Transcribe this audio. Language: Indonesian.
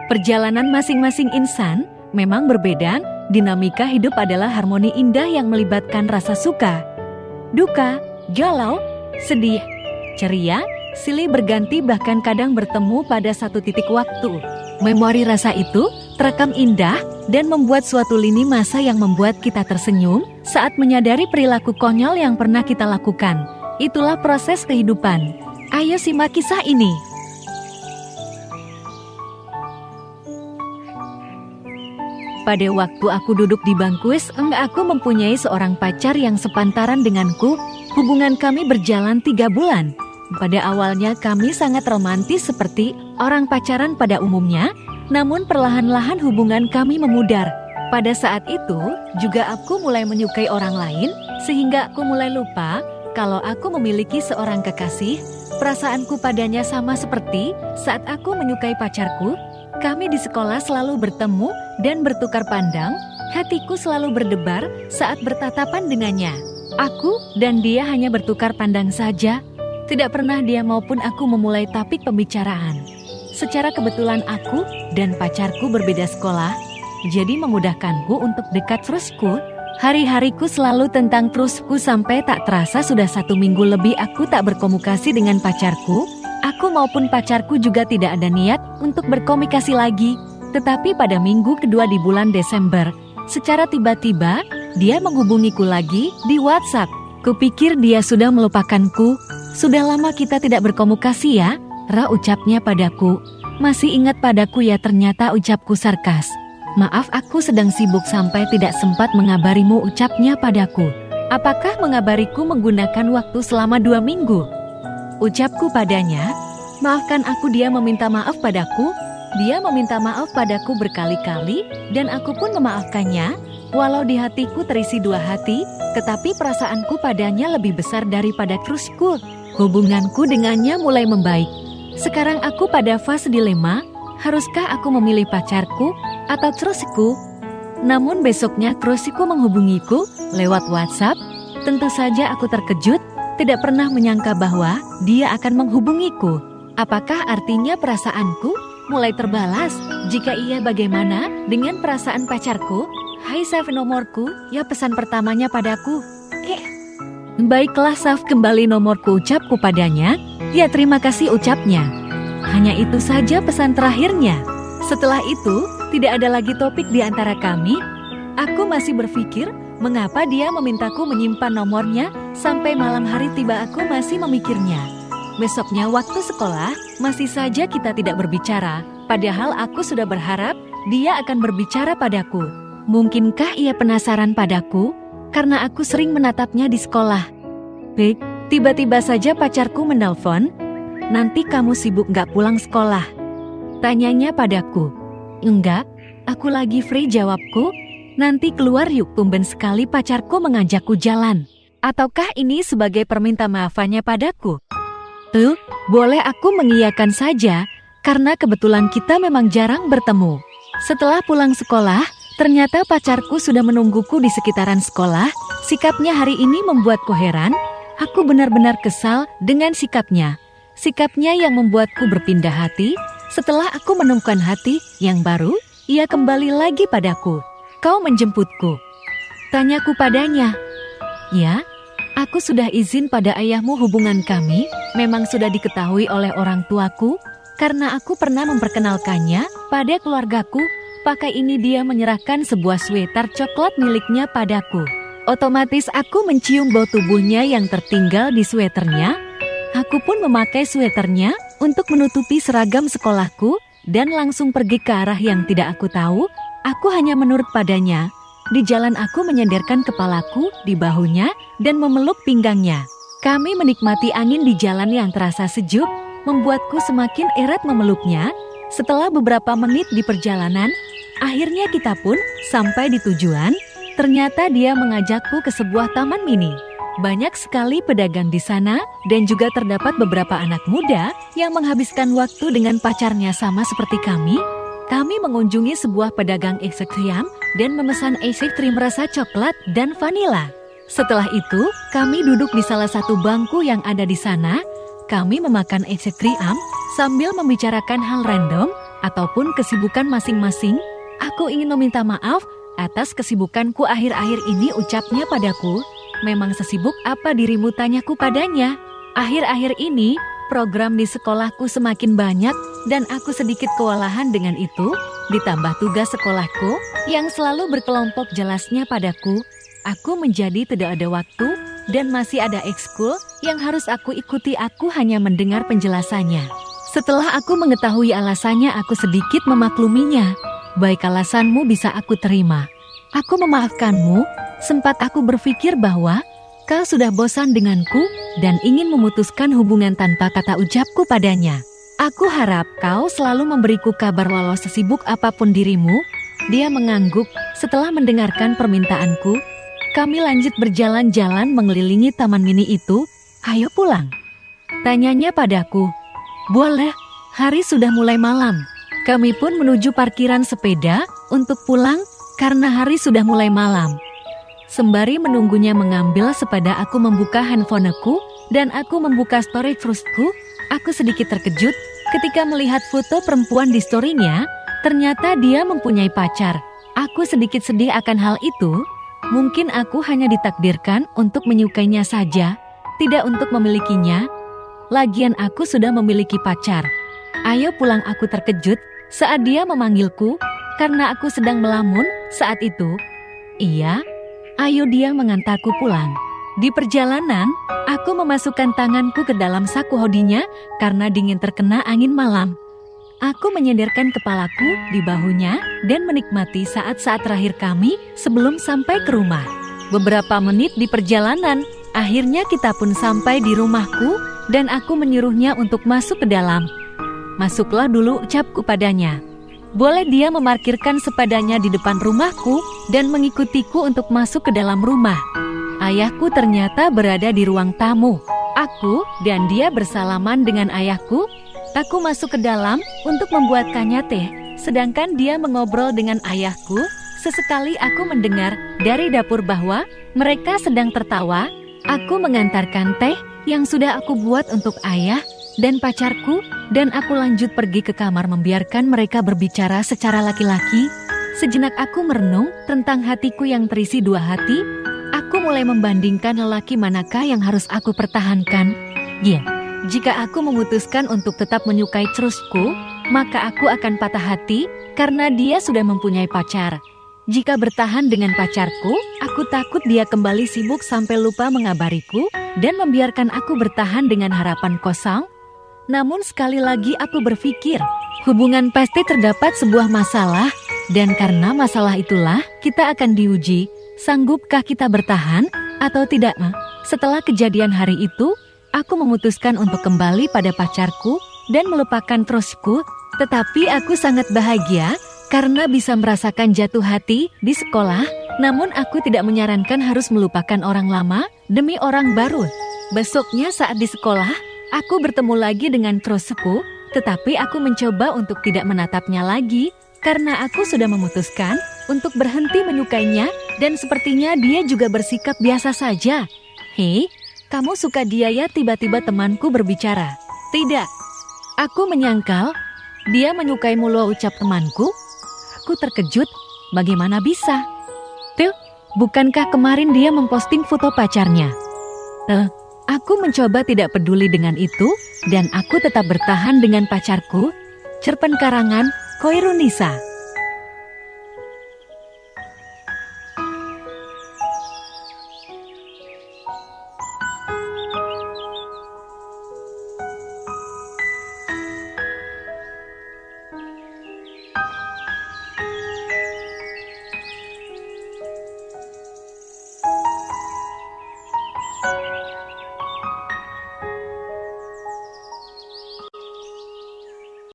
Perjalanan masing-masing insan memang berbeda, dinamika hidup adalah harmoni indah yang melibatkan rasa suka, duka, galau, sedih, ceria, silih berganti bahkan kadang bertemu pada satu titik waktu. Memori rasa itu terekam indah dan membuat suatu lini masa yang membuat kita tersenyum saat menyadari perilaku konyol yang pernah kita lakukan. Itulah proses kehidupan. Ayo simak kisah ini. Pada waktu aku duduk di bangku SMA, aku mempunyai seorang pacar yang sepantaran denganku. Hubungan kami berjalan 3 bulan. Pada awalnya kami sangat romantis seperti orang pacaran pada umumnya, namun perlahan-lahan hubungan kami memudar. Pada saat itu, juga aku mulai menyukai orang lain, sehingga aku mulai lupa kalau aku memiliki seorang kekasih. Perasaanku padanya sama seperti saat aku menyukai pacarku. Kami di sekolah selalu bertemu dan bertukar pandang, hatiku selalu berdebar saat bertatapan dengannya. Aku dan dia hanya bertukar pandang saja, tidak pernah dia maupun aku memulai topik pembicaraan. Secara kebetulan aku dan pacarku berbeda sekolah, jadi memudahkanku untuk dekat terusku. Hari-hariku selalu tentang terusku sampai tak terasa sudah 1 minggu lebih aku tak berkomunikasi dengan pacarku. Aku maupun pacarku juga tidak ada niat untuk berkomunikasi lagi. Tetapi pada minggu kedua di bulan Desember, secara tiba-tiba, dia menghubungiku lagi di WhatsApp. Kupikir dia sudah melupakanku. Sudah lama kita tidak berkomunikasi ya, ucapnya padaku. Masih ingat padaku ya, ternyata ucapku sarkas. Maaf, aku sedang sibuk sampai tidak sempat mengabarimu, ucapnya padaku. Apakah mengabariku menggunakan waktu selama 2 minggu? Ucapku padanya, maafkan aku. Dia meminta maaf padaku. Dia meminta maaf padaku berkali-kali dan aku pun memaafkannya. Walau di hatiku terisi 2 hati, tetapi perasaanku padanya lebih besar daripada terusku. Hubunganku dengannya mulai membaik. Sekarang aku pada fase dilema, haruskah aku memilih pacarku atau terusku? Namun besoknya terusku menghubungiku lewat WhatsApp. Tentu saja aku terkejut. Tidak pernah menyangka bahwa dia akan menghubungiku. Apakah artinya perasaanku mulai terbalas? Jika iya, bagaimana dengan perasaan pacarku? Hai Saf, nomorku, ya, pesan pertamanya padaku. Baiklah Saf, kembali nomorku, ucapku padanya. Ya, terima kasih, ucapnya. Hanya itu saja pesan terakhirnya. Setelah itu, tidak ada lagi topik di antara kami. Aku masih berpikir, mengapa dia memintaku menyimpan nomornya? Sampai malam hari tiba aku masih memikirnya. Besoknya waktu sekolah, masih saja kita tidak berbicara. Padahal aku sudah berharap dia akan berbicara padaku. Mungkinkah ia penasaran padaku? Karena aku sering menatapnya di sekolah. Tiba-tiba saja pacarku menelpon. Nanti kamu sibuk gak pulang sekolah? Tanyanya padaku. Enggak, aku lagi free, jawabku. Nanti keluar yuk, tumben sekali pacarku mengajakku jalan. Ataukah ini sebagai perminta maafannya padaku? Boleh, aku mengiyakan saja, karena kebetulan kita memang jarang bertemu. Setelah pulang sekolah, ternyata pacarku sudah menungguku di sekitaran sekolah. Sikapnya hari ini membuatku heran. Aku benar-benar kesal dengan sikapnya. Sikapnya yang membuatku berpindah hati. Setelah aku menemukan hati yang baru, ia kembali lagi padaku. Kau menjemputku? Tanyaku padanya. Ya, aku sudah izin pada ayahmu. Hubungan kami memang sudah diketahui oleh orang tuaku karena aku pernah memperkenalkannya pada keluargaku. Pakai ini dia menyerahkan sebuah sweater coklat miliknya padaku. Otomatis aku mencium bau tubuhnya yang tertinggal di sweaternya. Aku pun memakai sweaternya untuk menutupi seragam sekolahku dan langsung pergi ke arah yang tidak aku tahu. Aku hanya menurut padanya. Di jalan aku menyandarkan kepalaku di bahunya dan memeluk pinggangnya. Kami menikmati angin di jalan yang terasa sejuk, membuatku semakin erat memeluknya. Setelah beberapa menit di perjalanan, akhirnya kita pun sampai di tujuan. Ternyata dia mengajakku ke sebuah taman mini. Banyak sekali pedagang di sana dan juga terdapat beberapa anak muda yang menghabiskan waktu dengan pacarnya sama seperti kami. Kami mengunjungi sebuah pedagang es krim dan memesan es krim rasa coklat dan vanila. Setelah itu, kami duduk di salah satu bangku yang ada di sana. Kami memakan es krim sambil membicarakan hal random. ataupun kesibukan masing-masing, aku ingin meminta maaf atas kesibukanku akhir-akhir ini, ucapnya padaku. Memang sesibuk apa dirimu, tanyaku padanya. Akhir-akhir ini, program di sekolahku semakin banyak dan aku sedikit kewalahan dengan itu, ditambah tugas sekolahku yang selalu berkelompok, jelasnya padaku. Aku menjadi tidak ada waktu dan masih ada ekskul yang harus aku ikuti. Aku hanya mendengar penjelasannya. Setelah aku mengetahui alasannya, aku sedikit memakluminya. Baik, alasanmu bisa aku terima. Aku memaafkanmu, sempat aku berpikir bahwa kau sudah bosan denganku dan ingin memutuskan hubungan tanpa kata ucapku padanya. Aku harap kau selalu memberiku kabar walau sesibuk apapun dirimu. Dia mengangguk setelah mendengarkan permintaanku. Kami lanjut berjalan-jalan mengelilingi taman mini itu. Ayo pulang, tanyanya padaku. Boleh, hari sudah mulai malam. Kami pun menuju parkiran sepeda untuk pulang karena hari sudah mulai malam. Sembari menunggunya mengambil sepeda, aku membuka handphoneku dan aku membuka story terusku. Aku sedikit terkejut ketika melihat foto perempuan di story-nya. Ternyata dia mempunyai pacar. Aku sedikit sedih akan hal itu. Mungkin aku hanya ditakdirkan untuk menyukainya saja, tidak untuk memilikinya. Lagian aku sudah memiliki pacar. Ayo pulang, aku terkejut saat dia memanggilku karena aku sedang melamun saat itu. Iya, ayo, dia mengantarku pulang. Di perjalanan, aku memasukkan tanganku ke dalam saku hoodinya karena dingin terkena angin malam. Aku menyenderkan kepalaku di bahunya dan menikmati saat-saat terakhir kami sebelum sampai ke rumah. Beberapa menit di perjalanan, akhirnya kita pun sampai di rumahku dan aku menyuruhnya untuk masuk ke dalam. Masuklah dulu, ucapku padanya. Boleh, dia memarkirkan sepedanya di depan rumahku dan mengikutiku untuk masuk ke dalam rumah. Ayahku ternyata berada di ruang tamu. Aku dan dia bersalaman dengan ayahku. Aku masuk ke dalam untuk membuatkannya teh, sedangkan dia mengobrol dengan ayahku. Sesekali aku mendengar dari dapur bahwa mereka sedang tertawa. Aku mengantarkan teh yang sudah aku buat untuk ayah dan pacarku, dan aku lanjut pergi ke kamar membiarkan mereka berbicara secara laki-laki. Sejenak aku merenung tentang hatiku yang terisi dua hati. Aku mulai membandingkan lelaki manakah yang harus aku pertahankan. Jika aku memutuskan untuk tetap menyukai terusku, maka aku akan patah hati karena dia sudah mempunyai pacar. Jika bertahan dengan pacarku, aku takut dia kembali sibuk sampai lupa mengabariku dan membiarkan aku bertahan dengan harapan kosong. Namun sekali lagi aku berpikir, hubungan pasti terdapat sebuah masalah, dan karena masalah itulah kita akan diuji, sanggupkah kita bertahan atau tidak. Setelah kejadian hari itu, aku memutuskan untuk kembali pada pacarku dan melupakan terusku, tetapi aku sangat bahagia karena bisa merasakan jatuh hati di sekolah. Namun aku tidak menyarankan harus melupakan orang lama demi orang baru. Besoknya saat di sekolah, aku bertemu lagi dengan terusku, tetapi aku mencoba untuk tidak menatapnya lagi karena aku sudah memutuskan untuk berhenti menyukainya dan sepertinya dia juga bersikap biasa saja. Hei, kamu suka dia ya? Tiba-tiba temanku berbicara. Tidak, aku menyangkal dia menyukaimu loh, ucap temanku. Aku terkejut, bagaimana bisa? Tuh, bukankah kemarin dia memposting foto pacarnya? Aku mencoba tidak peduli dengan itu, dan aku tetap bertahan dengan pacarku. Cerpen karangan Koirunisa.